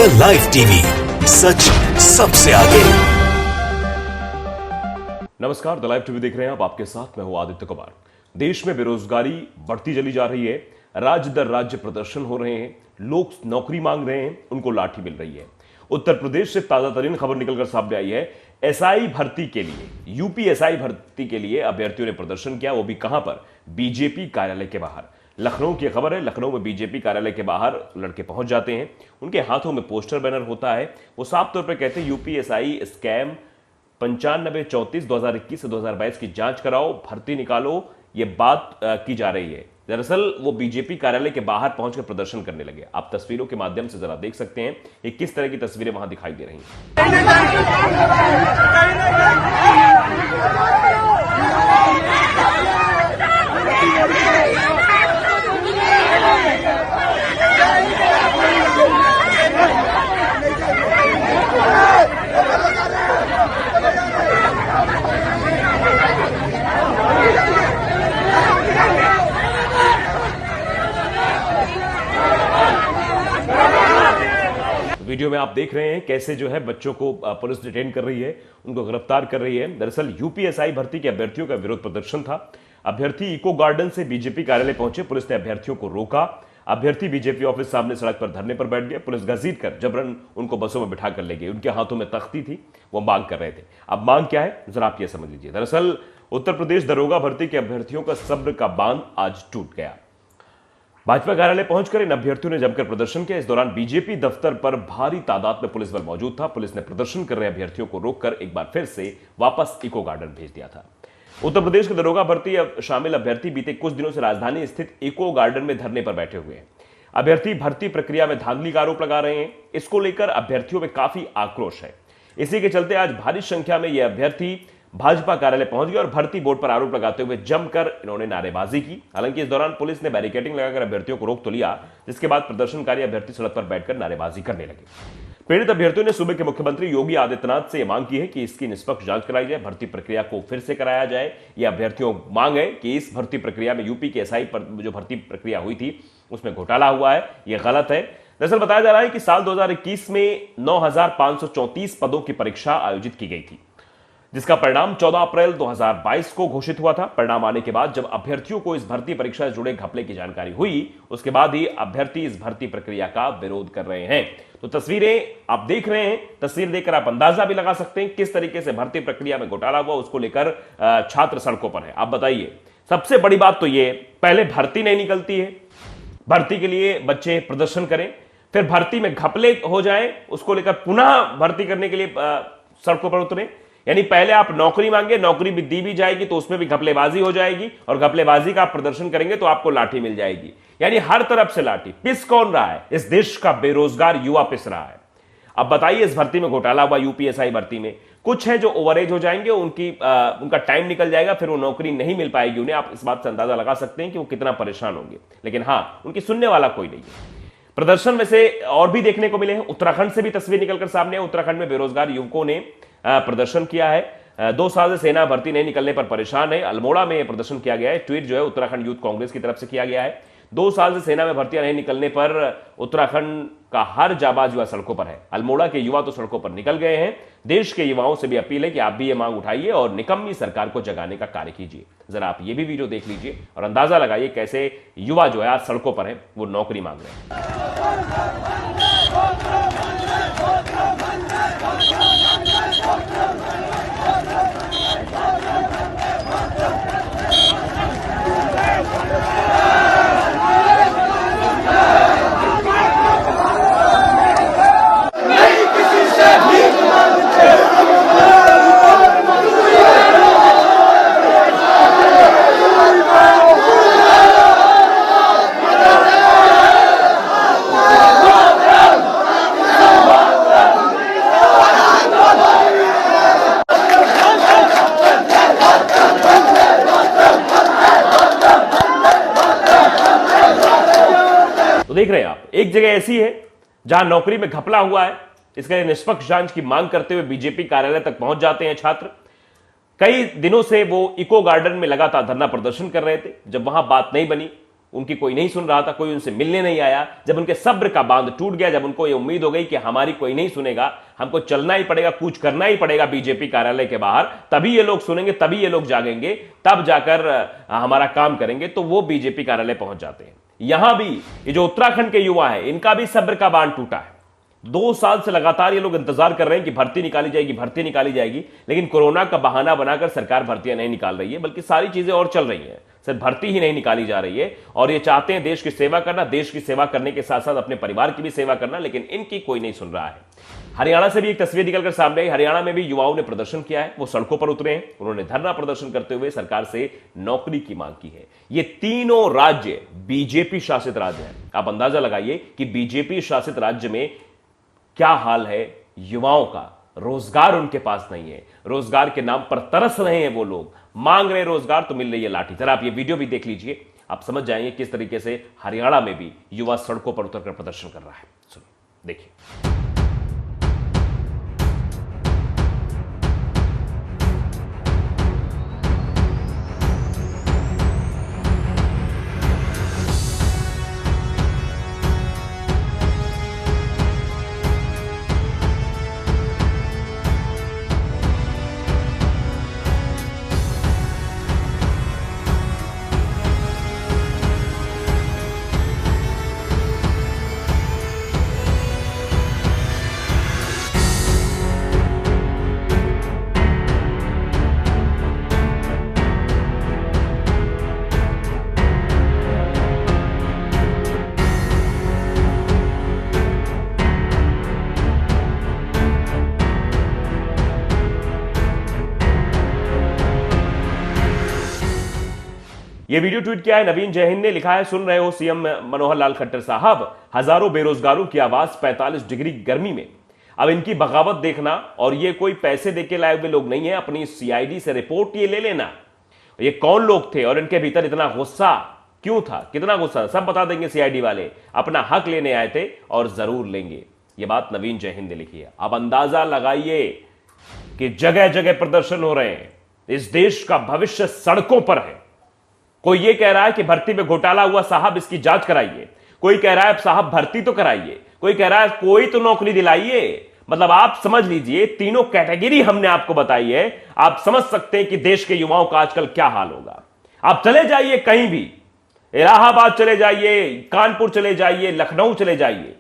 The live TV, सच सबसे आगे। नमस्कार, द लाइव टीवी देख रहे हैं आप। आपके साथ मैं हूं आदित्य कुमार। देश में बेरोजगारी बढ़ती चली जा रही है, राज्य दर राज्य प्रदर्शन हो रहे हैं, लोग नौकरी मांग रहे हैं, उनको लाठी मिल रही है। उत्तर प्रदेश से ताजा तरीन खबर निकलकर सामने आई है। एसआई भर्ती के लिए, यूपी एसआई भर्ती के लिए अभ्यर्थियों ने प्रदर्शन किया, वो भी कहां पर? बीजेपी कार्यालय के बाहर। लखनऊ की खबर है। लखनऊ में बीजेपी कार्यालय के बाहर लड़के पहुंच जाते हैं, उनके हाथों में पोस्टर बैनर होता है। वो साफ तौर पर कहते हैं यूपी एसआई स्कैम 9534 2021 से 2022 की जांच कराओ, भर्ती निकालो, ये बात की जा रही है। दरअसल वो बीजेपी कार्यालय के बाहर पहुंचकर प्रदर्शन करने लगे। आप तस्वीरों के माध्यम से जरा देख सकते हैं कि किस तरह की तस्वीरें वहां दिखाई दे रही हैं। वीडियो में आप देख रहे हैं कैसे जो है बच्चों को पुलिस डिटेन कर रही है, उनको गिरफ्तार कर रही है। दरअसल यूपीएसआई भर्ती के अभ्यर्थियों का विरोध प्रदर्शन था। अभ्यर्थी इको गार्डन से बीजेपी कार्यालय पहुंचे, पुलिस ने अभ्यर्थियों को रोका। अभ्यर्थी बीजेपी ऑफिस सामने सड़क पर धरने पर बैठ गए। पुलिस घसीट कर जबरन उनको बसों में बिठा कर ले गई। उनके हाथों में तख्ती थी, वो मांग कर रहे थे। अब मांग क्या है जरा आप ये समझ लीजिए। दरअसल उत्तर प्रदेश दरोगा भर्ती के अभ्यर्थियों का सब्र का बांध आज टूट गया। भाजपा कार्यालय पहुंचकर इन अभ्यर्थियों ने जमकर प्रदर्शन किया। इस दौरान बीजेपी दफ्तर पर भारी तादाद में पुलिस बल मौजूद था। पुलिस ने प्रदर्शन कर रहे अभ्यर्थियों को रोककर एक बार फिर से वापस इको गार्डन भेज दिया था। उत्तर प्रदेश के दरोगा भर्ती शामिल अभ्यर्थी बीते कुछ दिनों से राजधानी स्थित इको गार्डन में धरने पर बैठे हुए हैं। अभ्यर्थी भर्ती प्रक्रिया में धांधली का आरोप लगा रहे हैं। इसको लेकर अभ्यर्थियों में काफी आक्रोश है। इसी के चलते आज भारी संख्या में ये अभ्यर्थी भाजपा कार्यालय पहुंच गए और भर्ती बोर्ड पर आरोप लगाते हुए जमकर इन्होंने नारेबाजी की। हालांकि इस दौरान पुलिस ने बैरिकेडिंग लगाकर अभ्यर्थियों को रोक तो लिया, जिसके बाद प्रदर्शनकारी अभ्यर्थी सड़क पर बैठकर नारेबाजी करने लगे। पीड़ित अभ्यर्थियों ने सूबे के मुख्यमंत्री योगी आदित्यनाथ से यह मांग की है कि इसकी निष्पक्ष जांच कराई जाए, भर्ती प्रक्रिया को फिर से कराया जाए। यह अभ्यर्थियों मांग है कि इस भर्ती प्रक्रिया में यूपी के एसआई पर जो भर्ती प्रक्रिया हुई थी उसमें घोटाला हुआ है, यह गलत है। दरअसल बताया जा रहा है कि साल 2021 में 9534 पदों की परीक्षा आयोजित की गई थी, जिसका परिणाम 14 अप्रैल 2022 को घोषित हुआ था। परिणाम आने के बाद जब अभ्यर्थियों को इस भर्ती परीक्षा से जुड़े घपले की जानकारी हुई, उसके बाद ही अभ्यर्थी इस भर्ती प्रक्रिया का विरोध कर रहे हैं। तो तस्वीरें आप देख रहे हैं, तस्वीर देखकर आप अंदाजा भी लगा सकते हैं किस तरीके से भर्ती प्रक्रिया में घोटाला हुआ। उसको लेकर छात्र सड़कों पर है। आप बताइए, सबसे बड़ी बात तो ये, पहले भर्ती नहीं निकलती है, भर्ती के लिए बच्चे प्रदर्शन करें, फिर भर्ती में घपले हो जाए, उसको लेकर पुनः भर्ती करने के लिए सड़कों पर उतरे। यानी पहले आप नौकरी मांगे, नौकरी भी दी भी जाएगी तो उसमें भी घपलेबाजी हो जाएगी, और घपलेबाजी का आप प्रदर्शन करेंगे तो आपको लाठी मिल जाएगी। यानी हर तरफ से लाठी। पिस कौन रहा है? इस देश का बेरोजगार युवा पिस रहा है। अब बताइए, इस भर्ती में घोटाला हुआ, यूपीएसआई भर्ती में। कुछ है जो ओवरेज हो जाएंगे, उनका टाइम निकल जाएगा, फिर वो नौकरी नहीं मिल पाएगी उन्हें। आप इस बात से अंदाजा लगा सकते हैं कि वो कितना परेशान होंगे। लेकिन हां, उनकी सुनने वाला कोई नहीं है। प्रदर्शन में से और भी देखने को मिले हैं। उत्तराखंड से भी तस्वीर निकलकर सामने है। उत्तराखंड में बेरोजगार युवकों ने प्रदर्शन किया है। 2 साल से सेना भर्ती नहीं निकलने पर परेशान है। अल्मोड़ा में यह प्रदर्शन किया गया है। ट्वीट जो है उत्तराखंड यूथ कांग्रेस की तरफ से किया गया है। 2 साल से सेना में भर्तियां नहीं निकलने पर उत्तराखंड का हर जाबाज युवा सड़कों पर है। अल्मोड़ा के युवा तो सड़कों पर निकल गए हैं। देश के युवाओं से भी अपील है कि आप भी ये मांग उठाइए और निकम्मी सरकार को जगाने का कार्य कीजिए। जरा आप ये भी वीडियो देख लीजिए और अंदाजा लगाइए कैसे युवा जो है आज सड़कों पर है, वो नौकरी मांग रहे हैं। तो देख रहे हैं आप, एक जगह ऐसी है जहां नौकरी में घपला हुआ है। इसके लिए निष्पक्ष जांच की मांग करते हुए बीजेपी कार्यालय तक पहुंच जाते हैं छात्र। कई दिनों से वो इको गार्डन में लगातार धरना प्रदर्शन कर रहे थे। जब वहां बात नहीं बनी उनकी कोई नहीं सुन रहा था, कोई उनसे मिलने नहीं आया। जब उनके सब्र का बांध टूट गया, जब उनको ये उम्मीद हो गई कि हमारी कोई नहीं सुनेगा, हमको चलना ही पड़ेगा, कूच करना ही पड़ेगा बीजेपी कार्यालय के बाहर, तभी ये लोग सुनेंगे, तभी ये लोग जागेंगे, तब जाकर हमारा काम करेंगे, तो वो बीजेपी कार्यालय पहुंच जाते हैं। यहां भी ये जो उत्तराखंड के युवा है, इनका भी सब्र का बांध टूटा है। 2 साल से लगातार ये लोग इंतजार कर रहे हैं कि भर्ती निकाली जाएगी, भर्ती निकाली जाएगी, लेकिन कोरोना का बहाना बनाकर सरकार भर्तियां नहीं निकाल रही है, बल्कि सारी चीजें और चल रही हैं, सिर्फ भर्ती ही नहीं निकाली जा रही है। और ये चाहते हैं देश की सेवा करना, देश की सेवा करने के साथ साथ अपने परिवार की भी सेवा करना, लेकिन इनकी कोई नहीं सुन रहा है। हरियाणा से भी एक तस्वीर निकलकर सामने आई। हरियाणा में भी युवाओं ने प्रदर्शन किया है, वो सड़कों पर उतरे हैं, उन्होंने धरना प्रदर्शन करते हुए सरकार से नौकरी की मांग की है। ये तीनों राज्य बीजेपी शासित राज्य हैं। आप अंदाजा लगाइए कि बीजेपी शासित राज्य में क्या हाल है युवाओं का। रोजगार उनके पास नहीं है, रोजगार के नाम पर तरस रहे हैं वो लोग, मांग रहे रोजगार तो मिल रही है लाठी। जरा आप ये वीडियो भी देख लीजिए, आप समझ जाएंगे किस तरीके से हरियाणा में भी युवा सड़कों पर उतरकर प्रदर्शन कर रहा है। सुनिए, देखिए। ये वीडियो ट्वीट किया है नवीन जय हिंद ने, लिखा है, सुन रहे हो सीएम मनोहर लाल खट्टर साहब, हजारों बेरोजगारों की आवाज 45 डिग्री गर्मी में, अब इनकी बगावत देखना। और ये कोई पैसे देके लाए हुए लोग नहीं है, अपनी सीआईडी से रिपोर्ट ये ले लेना। ये कौन लोग थे और इनके भीतर इतना गुस्सा क्यों था, कितना गुस्सा, सब बता देंगे सीआईडी वाले। अपना हक लेने आए थे और जरूर लेंगे। ये बात नवीन जय हिंद ने लिखी है। अब अंदाजा लगाइए कि जगह जगह प्रदर्शन हो रहे हैं, इस देश का भविष्य सड़कों पर है। कोई ये कह रहा है कि भर्ती में घोटाला हुआ साहब, इसकी जांच कराइए। कोई कह रहा है साहब भर्ती तो कराइए। कोई कह रहा है कोई तो नौकरी दिलाइए। मतलब आप समझ लीजिए, तीनों कैटेगरी हमने आपको बताई है। आप समझ सकते हैं कि देश के युवाओं का आजकल क्या हाल होगा। आप चले जाइए कहीं भी, इलाहाबाद चले जाइए, कानपुर चले जाइए, लखनऊ चले जाइए,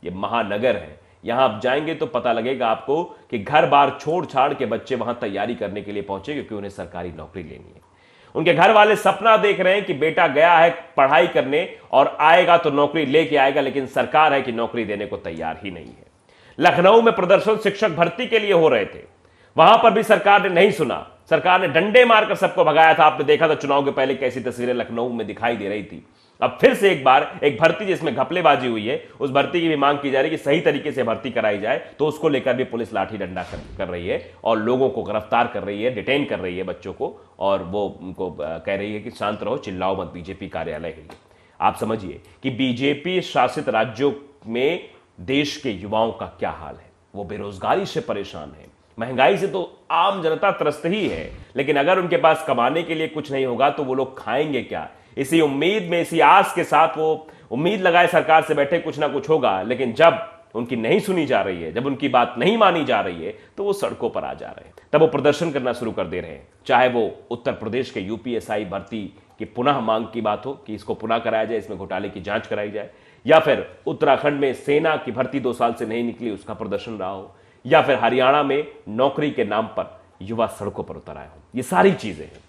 ये महानगर है। यहां आप जाएंगे तो पता लगेगा आपको कि घर बार छोड़ छाड़ के बच्चे वहां तैयारी करने के लिए पहुंचे, क्योंकि उन्हें सरकारी नौकरी लेनी है। उनके घर वाले सपना देख रहे हैं कि बेटा गया है पढ़ाई करने और आएगा तो नौकरी लेके आएगा, लेकिन सरकार है कि नौकरी देने को तैयार ही नहीं है। लखनऊ में प्रदर्शन शिक्षक भर्ती के लिए हो रहे थे, वहां पर भी सरकार ने नहीं सुना। सरकार ने डंडे मारकर सबको भगाया था। आपने देखा था चुनाव के पहले कैसी तस्वीरें लखनऊ में दिखाई दे रही थी। अब फिर से एक बार एक भर्ती जिसमें घपलेबाजी हुई है, उस भर्ती की भी मांग की जा रही है कि सही तरीके से भर्ती कराई जाए, तो उसको लेकर भी पुलिस लाठी डंडा कर रही है और लोगों को गिरफ्तार कर रही है, डिटेन कर रही है बच्चों को, और वो उनको कह रही है कि शांत रहो, चिल्लाओ मत, बीजेपी कार्यालय है। आप समझिए कि बीजेपी शासित राज्यों में देश के युवाओं का क्या हाल है। वो बेरोजगारी से परेशान है, महंगाई से तो आम जनता त्रस्त ही है, लेकिन अगर उनके पास कमाने के लिए कुछ नहीं होगा तो वो लोग खाएंगे क्या। इसी उम्मीद में, इसी आस के साथ वो उम्मीद लगाए सरकार से बैठे कुछ ना कुछ होगा, लेकिन जब उनकी नहीं सुनी जा रही है, जब उनकी बात नहीं मानी जा रही है, तो वो सड़कों पर आ जा रहे हैं। तब वो प्रदर्शन करना शुरू कर दे रहे हैं। चाहे वो उत्तर प्रदेश के यूपीएसआई भर्ती की पुनः मांग की बात हो कि इसको पुनः कराया जाए, इसमें घोटाले की जांच कराई जाए, या फिर उत्तराखंड में सेना की भर्ती 2 साल से नहीं निकली, उसका प्रदर्शन रहा हो, या फिर हरियाणा में नौकरी के नाम पर युवा सड़कों पर उतर आए हो। ये सारी चीजें हैं।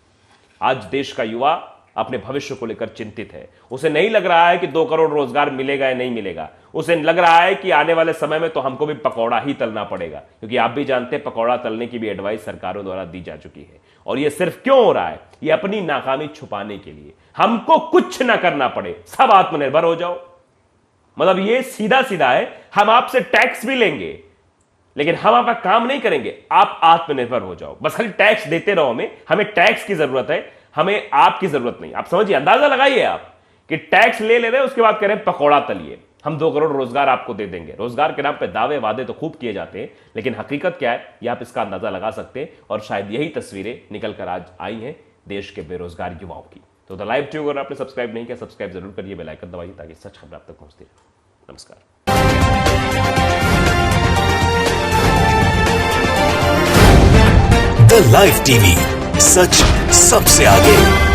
आज देश का युवा अपने भविष्य को लेकर चिंतित है। उसे नहीं लग रहा है कि 2 करोड़ रोजगार मिलेगा या नहीं मिलेगा। उसे लग रहा है कि आने वाले समय में तो हमको भी पकौड़ा ही तलना पड़ेगा, क्योंकि आप भी जानते हैं पकौड़ा तलने की भी एडवाइस सरकारों द्वारा दी जा चुकी है। और यह सिर्फ क्यों हो रहा है? यह अपनी नाकामी छुपाने के लिए। हमको कुछ ना करना पड़े, सब आत्मनिर्भर हो जाओ। मतलब ये सीधा सीधा है, हम आपसे टैक्स भी लेंगे लेकिन हम आपका काम नहीं करेंगे, आप आत्मनिर्भर हो जाओ। बस खाली टैक्स देते रहो, हमें टैक्स की जरूरत है, हमें आपकी जरूरत नहीं। आप समझिए, अंदाजा लगाइए आप कि टैक्स ले रहे हैं, उसके बाद कह रहे हैं पकौड़ा तलिए, हम 2 करोड़ रोजगार आपको दे देंगे। रोजगार के नाम पे दावे वादे तो खूब किए जाते हैं, लेकिन हकीकत क्या है यह आप इसका अंदाजा लगा सकते हैं। और शायद यही तस्वीरें निकल कर आज आई हैं देश के बेरोजगार युवाओं की। तो द लाइव टीवी अगर आपने सब्सक्राइब नहीं किया, सब्सक्राइब जरूर करिए, बेल आइकन दबाइए ताकि सच खबर आप तक पहुंचती रहे। नमस्कार। द लाइव टीवी, सच सबसे आगे।